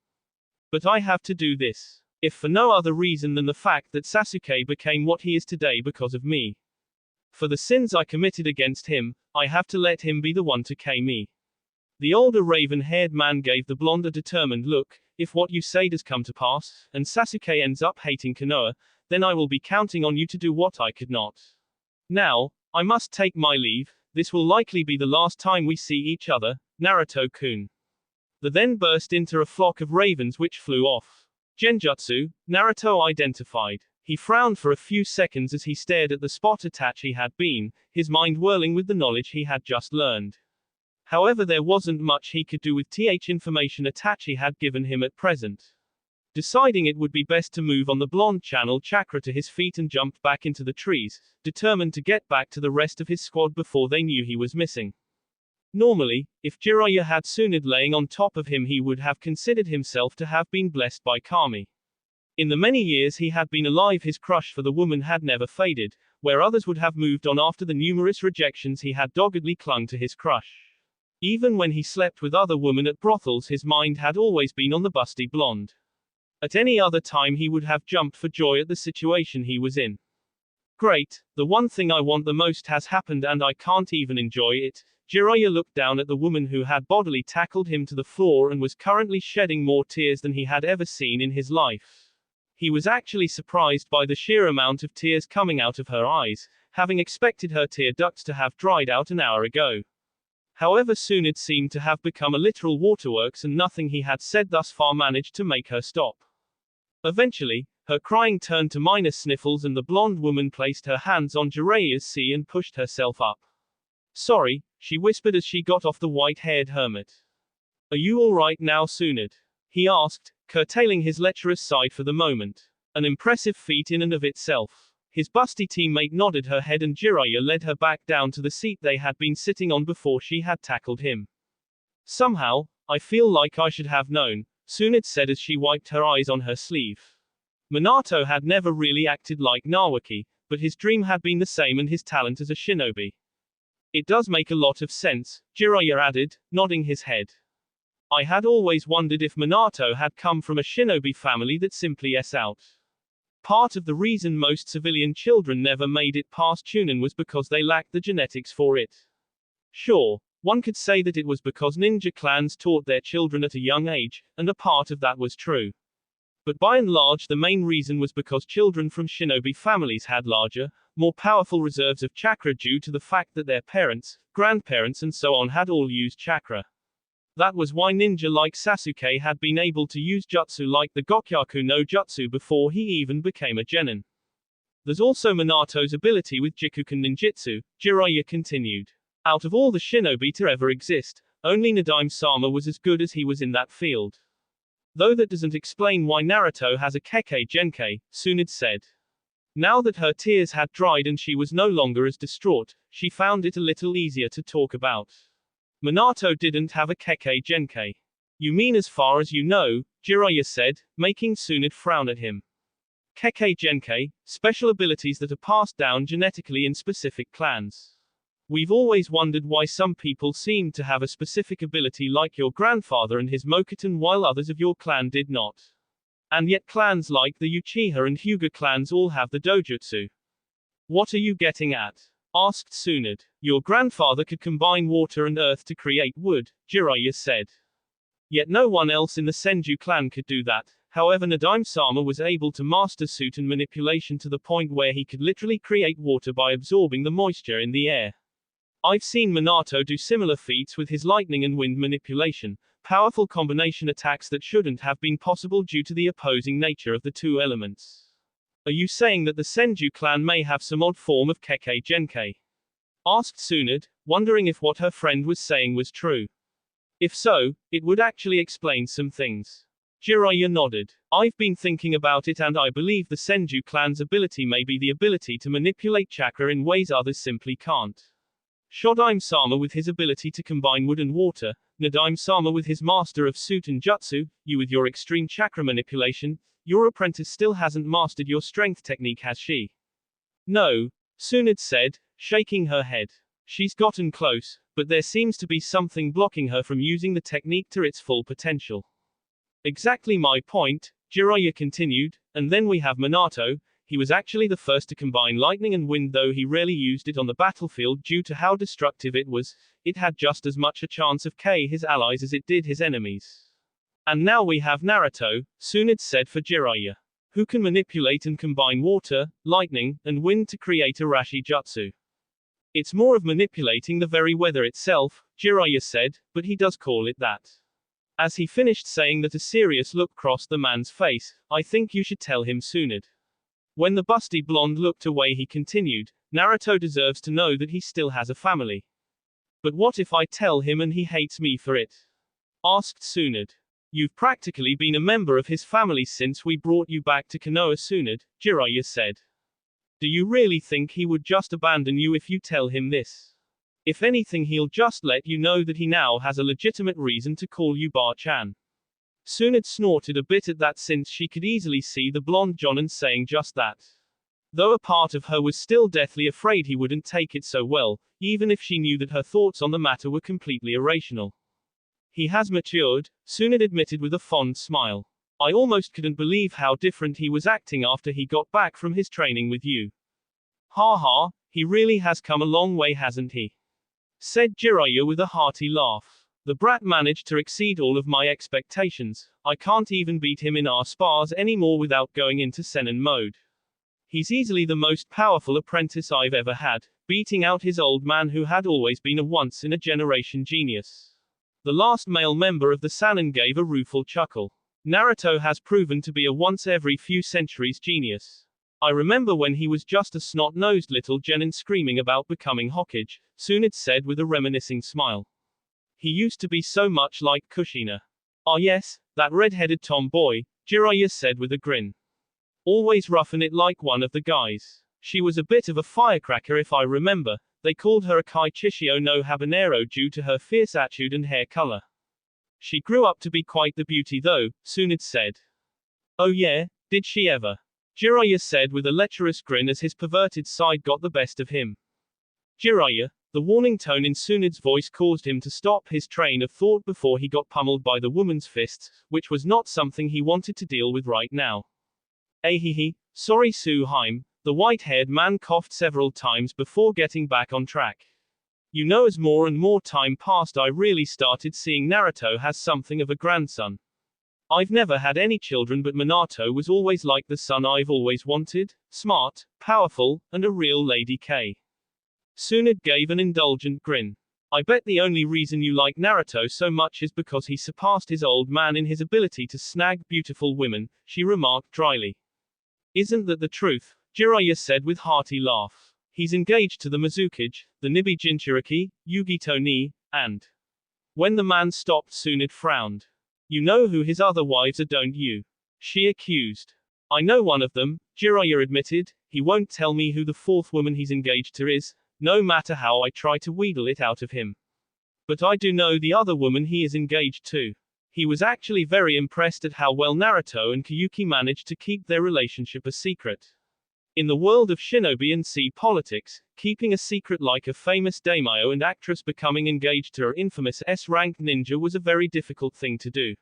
But I have to do this. If for no other reason than the fact that Sasuke became what he is today because of me. For the sins I committed against him, I have to let him be the one to K me. The older raven-haired man gave the blonde a determined look. If what you say does come to pass, and Sasuke ends up hating Konoha, then I will be counting on you to do what I could not. Now, I must take my leave, this will likely be the last time we see each other, Naruto-kun. The then burst into a flock of ravens which flew off. Genjutsu, Naruto identified. He frowned for a few seconds as he stared at the spot Itachi had been, his mind whirling with the knowledge he had just learned. However, there wasn't much he could do with information Itachi had given him at present. Deciding it would be best to move on, the blonde channeled chakra to his feet and jumped back into the trees, determined to get back to the rest of his squad before they knew he was missing. Normally, if Jiraiya had Tsunade laying on top of him, he would have considered himself to have been blessed by Kami. In the many years he had been alive, his crush for the woman had never faded, where others would have moved on after the numerous rejections he had doggedly clung to his crush. Even when he slept with other women at brothels, his mind had always been on the busty blonde. At any other time he would have jumped for joy at the situation he was in. Great, the one thing I want the most has happened and I can't even enjoy it. Jiraiya looked down at the woman who had bodily tackled him to the floor and was currently shedding more tears than he had ever seen in his life. He was actually surprised by the sheer amount of tears coming out of her eyes, having expected her tear ducts to have dried out an hour ago. However, soon it seemed to have become a literal waterworks and nothing he had said thus far managed to make her stop. Eventually, her crying turned to minor sniffles and the blonde woman placed her hands on Jiraiya's sea and pushed herself up. Sorry, she whispered as she got off the white-haired hermit. Are you alright now, Tsunade? He asked, curtailing his lecherous side for the moment. An impressive feat in and of itself. His busty teammate nodded her head and Jiraiya led her back down to the seat they had been sitting on before she had tackled him. Somehow, I feel like I should have known, Tsunade said as she wiped her eyes on her sleeve. Minato had never really acted like Nawaki, but his dream had been the same and his talent as a shinobi. It does make a lot of sense, Jiraiya added, nodding his head. I had always wondered if Minato had come from a shinobi family that simply s out. Part of the reason most civilian children never made it past Chunin was because they lacked the genetics for it. Sure, one could say that it was because ninja clans taught their children at a young age, and a part of that was true. But by and large the main reason was because children from shinobi families had larger, more powerful reserves of chakra due to the fact that their parents, grandparents and so on had all used chakra. That was why ninja like Sasuke had been able to use jutsu like the Gokyaku no Jutsu before he even became a genin. There's also Minato's ability with Jikuken ninjutsu, Jiraiya continued. Out of all the shinobi to ever exist, only Nadime-sama was as good as he was in that field. Though that doesn't explain why Naruto has a Kekkei Genkei, Tsunade said. Now that her tears had dried and she was no longer as distraught, she found it a little easier to talk about. Minato didn't have a Kekkei Genkei. You mean as far as you know, Jiraiya said, making Tsunade frown at him. Kekkei Genkei, special abilities that are passed down genetically in specific clans. We've always wondered why some people seemed to have a specific ability like your grandfather and his Mokuton while others of your clan did not. And yet clans like the Uchiha and Hyuga clans all have the dojutsu. What are you getting at? Asked Tsunade. Your grandfather could combine water and earth to create wood, Jiraiya said. Yet no one else in the Senju clan could do that. However, Nadime-sama was able to master suit and manipulation to the point where he could literally create water by absorbing the moisture in the air. I've seen Minato do similar feats with his lightning and wind manipulation, powerful combination attacks that shouldn't have been possible due to the opposing nature of the two elements. Are you saying that the Senju clan may have some odd form of Kekkei Genkei? Asked Tsunade, wondering if what her friend was saying was true. If so, it would actually explain some things. Jiraiya nodded. I've been thinking about it and I believe the Senju clan's ability may be the ability to manipulate chakra in ways others simply can't. Shodime-sama with his ability to combine wood and water, Nadime-sama with his master of suit and jutsu, you with your extreme chakra manipulation, your apprentice still hasn't mastered your strength technique, has she? No, Tsunade said, shaking her head. She's gotten close, but there seems to be something blocking her from using the technique to its full potential. Exactly my point, Jiraiya continued, and then we have Minato. He was actually the first to combine lightning and wind, though he rarely used it on the battlefield due to how destructive it was. It had just as much a chance of killing his allies as it did his enemies. And now we have Naruto, Tsunade said for Jiraiya, who can manipulate and combine water, lightning, and wind to create Arashi Jutsu. It's more of manipulating the very weather itself, Jiraiya said, but he does call it that. As he finished saying that, a serious look crossed the man's face. I think you should tell him, Tsunade. When the busty blonde looked away, he continued, Naruto deserves to know that he still has a family. But what if I tell him and he hates me for it? Asked Tsunade. You've practically been a member of his family since we brought you back to Konoha, Tsunade, Jiraiya said. Do you really think he would just abandon you if you tell him this? If anything, he'll just let you know that he now has a legitimate reason to call you Ba-chan. Tsunade snorted a bit at that, since she could easily see the blonde Jonin saying just that. Though a part of her was still deathly afraid he wouldn't take it so well, even if she knew that her thoughts on the matter were completely irrational. He has matured, Tsunade admitted with a fond smile. I almost couldn't believe how different he was acting after he got back from his training with you. Ha ha, he really has come a long way, hasn't he? Said Jiraiya with a hearty laugh. The brat managed to exceed all of my expectations. I can't even beat him in our spars anymore without going into Senin mode. He's easily the most powerful apprentice I've ever had, beating out his old man who had always been a once-in-a-generation genius. The last male member of the Sannin gave a rueful chuckle. Naruto has proven to be a once-every-few-centuries genius. I remember when he was just a snot-nosed little genin screaming about becoming Hokage, Tsunade said with a reminiscing smile. He used to be so much like Kushina. Ah yes, that red-headed tomboy, Jiraiya said with a grin. Always roughing it like one of the guys. She was a bit of a firecracker if I remember. They called her a Kai Chichio no Habanero due to her fierce attitude and hair color. She grew up to be quite the beauty though, Tsunade said. Oh yeah, did she ever? Jiraiya said with a lecherous grin as his perverted side got the best of him. Jiraiya, the warning tone in Tsunade's voice caused him to stop his train of thought before he got pummeled by the woman's fists, which was not something he wanted to deal with right now. Ahihi, sorry Suheim, the white-haired man coughed several times before getting back on track. You know, as more and more time passed, I really started seeing Naruto has something of a grandson. I've never had any children, but Minato was always like the son I've always wanted, smart, powerful, and a real lady K. Tsunade gave an indulgent grin. I bet the only reason you like Naruto so much is because he surpassed his old man in his ability to snag beautiful women, she remarked dryly. Isn't that the truth? Jiraiya said with hearty laugh. He's engaged to the Mizukage, the Nibi Jinchuriki, Yugito ni, and... When the man stopped, Tsunade frowned. You know who his other wives are, don't you? She accused. I know one of them, Jiraiya admitted. He won't tell me who the fourth woman he's engaged to is, no matter how I try to wheedle it out of him. But I do know the other woman he is engaged to. He was actually very impressed at how well Naruto and Kyuki managed to keep their relationship a secret. In the world of shinobi and sea politics, keeping a secret like a famous daimyo and actress becoming engaged to her infamous S-ranked ninja was a very difficult thing to do.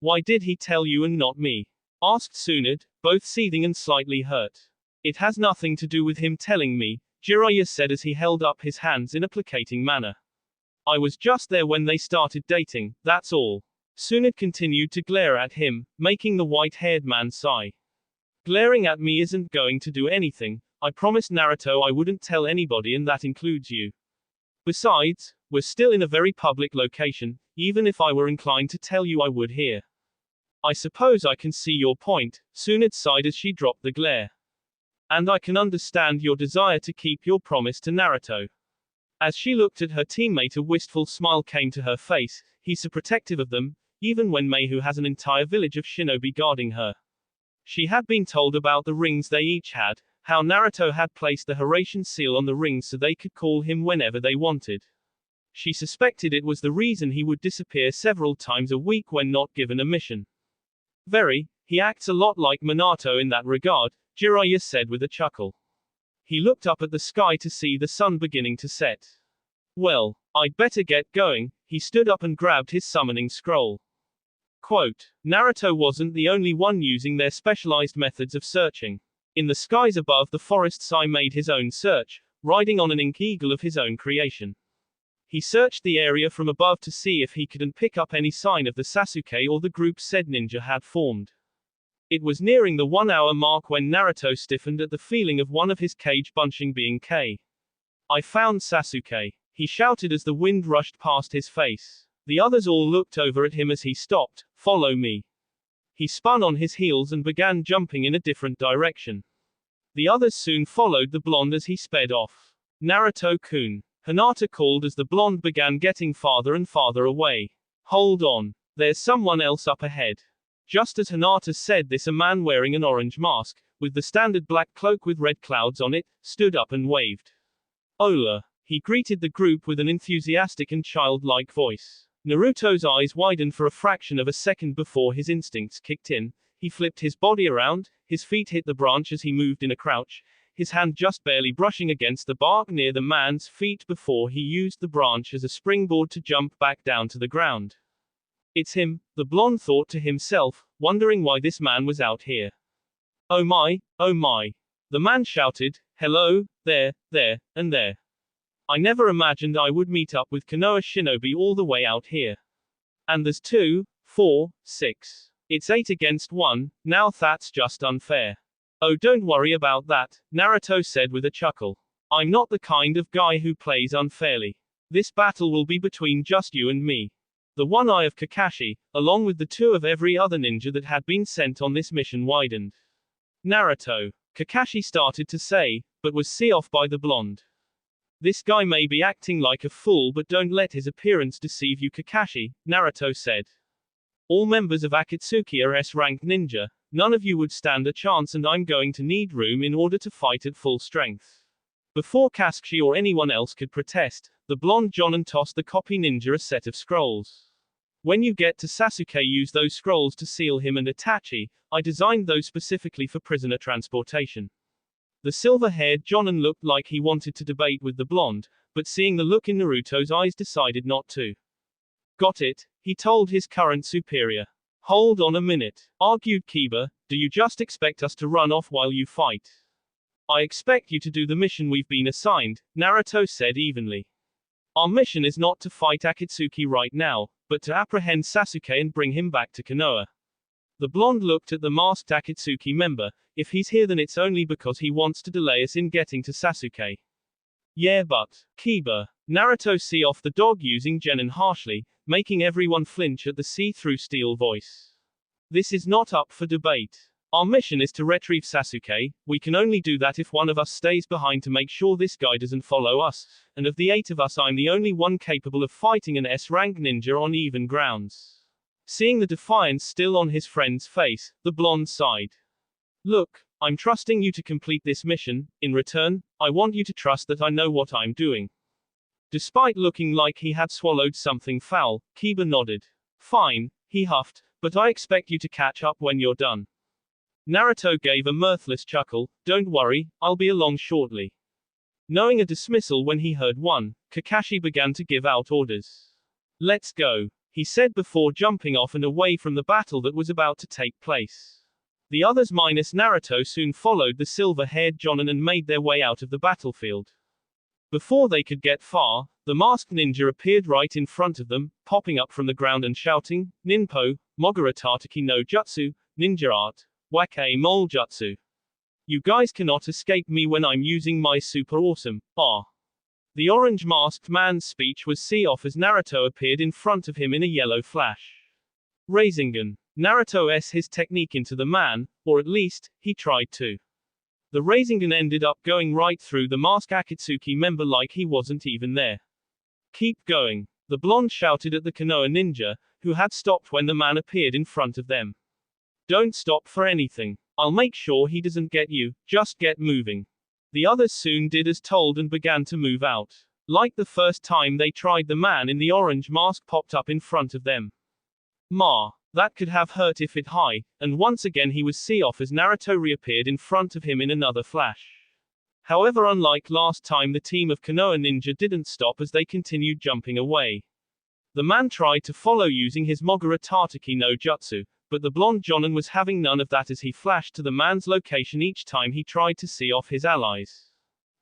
Why did he tell you and not me? Asked Tsunade, both seething and slightly hurt. It has nothing to do with him telling me, Jiraiya said as he held up his hands in a placating manner. I was just there when they started dating, that's all. Tsunade continued to glare at him, making the white-haired man sigh. Glaring at me isn't going to do anything. I promised Naruto I wouldn't tell anybody, and that includes you. Besides, we're still in a very public location. Even if I were inclined to tell you, I would here. I suppose I can see your point, Tsunade sighed as she dropped the glare. And I can understand your desire to keep your promise to Naruto. As she looked at her teammate, a wistful smile came to her face. He's so protective of them, even when Mayhu has an entire village of shinobi guarding her. She had been told about the rings they each had, how Naruto had placed the Horatian seal on the rings so they could call him whenever they wanted. She suspected it was the reason he would disappear several times a week when not given a mission. He acts a lot like Minato in that regard, Jiraiya said with a chuckle. He looked up at the sky to see the sun beginning to set. Well, I'd better get going. He stood up and grabbed his summoning scroll. Quote, Naruto wasn't the only one using their specialized methods of searching. In the skies above the forests I made his own search, riding on an ink eagle of his own creation. He searched the area from above to see if he couldn't pick up any sign of the Sasuke or the group said ninja had formed. It was nearing the 1 hour mark when Naruto stiffened at the feeling of one of his cage bunching being K. I found Sasuke, he shouted as the wind rushed past his face. The others all looked over at him as he stopped. Follow me. He spun on his heels and began jumping in a different direction. The others soon followed the blonde as he sped off. Naruto-kun, Hinata called as the blonde began getting farther and farther away. Hold on. There's someone else up ahead. Just as Hinata said this, a man wearing an orange mask, with the standard black cloak with red clouds on it, stood up and waved. Hola. He greeted the group with an enthusiastic and childlike voice. Naruto's eyes widened for a fraction of a second before his instincts kicked in. He flipped his body around, his feet hit the branch as he moved in a crouch, his hand just barely brushing against the bark near the man's feet before he used the branch as a springboard to jump back down to the ground. It's him, the blonde thought to himself, wondering why this man was out here. Oh my, the man shouted, Hello, there, and there. I never imagined I would meet up with Konoha Shinobi all the way out here. And there's 2, 4, 6. It's 8 against 1, now that's just unfair. Oh, don't worry about that, Naruto said with a chuckle. I'm not the kind of guy who plays unfairly. This battle will be between just you and me. The one eye of Kakashi, along with the 2 of every other ninja that had been sent on this mission widened. Naruto, Kakashi started to say, but was see off by the blonde. This guy may be acting like a fool, but don't let his appearance deceive you, Kakashi, Naruto said. All members of Akatsuki are S-rank ninja, none of you would stand a chance, and I'm going to need room in order to fight at full strength. Before Kakashi or anyone else could protest, the blonde Jonin tossed the copy ninja a set of scrolls. When you get to Sasuke, use those scrolls to seal him and Itachi. I designed those specifically for prisoner transportation. The silver-haired Jonin looked like he wanted to debate with the blonde, but seeing the look in Naruto's eyes decided not to. Got it, he told his current superior. Hold on a minute, argued Kiba, do you just expect us to run off while you fight? I expect you to do the mission we've been assigned, Naruto said evenly. Our mission is not to fight Akatsuki right now, but to apprehend Sasuke and bring him back to Konoha. The blonde looked at the masked Akatsuki member. If he's here, then it's only because he wants to delay us in getting to Sasuke. Yeah, but, Kiba, Naruto see off the dog using Genin harshly, making everyone flinch at the see-through steel voice. This is not up for debate. Our mission is to retrieve Sasuke. We can only do that if one of us stays behind to make sure this guy doesn't follow us, and of the 8 of us I'm the only one capable of fighting an S-rank ninja on even grounds. Seeing the defiance still on his friend's face, the blonde sighed. Look, I'm trusting you to complete this mission. In return, I want you to trust that I know what I'm doing. Despite looking like he had swallowed something foul, Kiba nodded. Fine, he huffed, but I expect you to catch up when you're done. Naruto gave a mirthless chuckle. Don't worry, I'll be along shortly. Knowing a dismissal when he heard one, Kakashi began to give out orders. Let's go, he said before jumping off and away from the battle that was about to take place. The others minus Naruto soon followed the silver-haired Jonin and made their way out of the battlefield. Before they could get far, the masked ninja appeared right in front of them, popping up from the ground and shouting, Ninpo, Mogura Tataki no Jutsu, Ninja Art, Wake Mole Jutsu. You guys cannot escape me when I'm using my super awesome, The orange-masked man's speech was see-off as Naruto appeared in front of him in a yellow flash. Rasengan. Naruto s his technique into the man, or at least, he tried to. The Rasengan ended up going right through the masked Akatsuki member like he wasn't even there. Keep going, the blonde shouted at the Konoha ninja, who had stopped when the man appeared in front of them. Don't stop for anything. I'll make sure he doesn't get you, just get moving. The others soon did as told and began to move out. Like the first time they tried, the man in the orange mask popped up in front of them. That could have hurt if it high, and once again he was see-off as Naruto reappeared in front of him in another flash. However, unlike last time, the team of Konoha ninja didn't stop as they continued jumping away. The man tried to follow using his Mogura Tataki no Jutsu, but the blonde Jonin was having none of that as he flashed to the man's location each time he tried to see off his allies.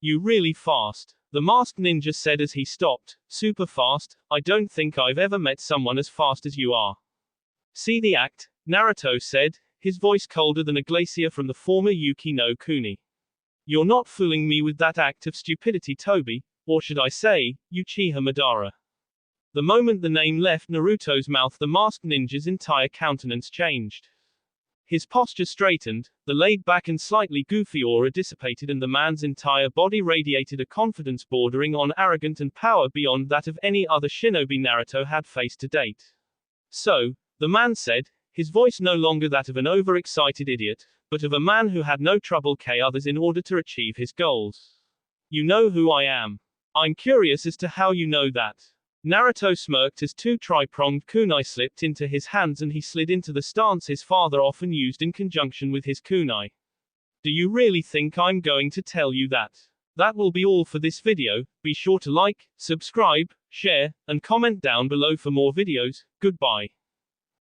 You really fast, the masked ninja said as he stopped. Super fast, I don't think I've ever met someone as fast as you are. See the act, Naruto said, his voice colder than a glacier from the former Yuki no Kuni. You're not fooling me with that act of stupidity, Toby, or should I say, Uchiha Madara. The moment the name left Naruto's mouth, the masked ninja's entire countenance changed. His posture straightened, the laid-back and slightly goofy aura dissipated, and the man's entire body radiated a confidence bordering on arrogant and power beyond that of any other shinobi Naruto had faced to date. So, the man said, his voice no longer that of an overexcited idiot, but of a man who had no trouble killing others in order to achieve his goals. You know who I am. I'm curious as to how you know that. Naruto smirked as 2 tri-pronged kunai slipped into his hands and he slid into the stance his father often used in conjunction with his kunai. Do you really think I'm going to tell you that? That will be all for this video. Be sure to like, subscribe, share, and comment down below for more videos. Goodbye.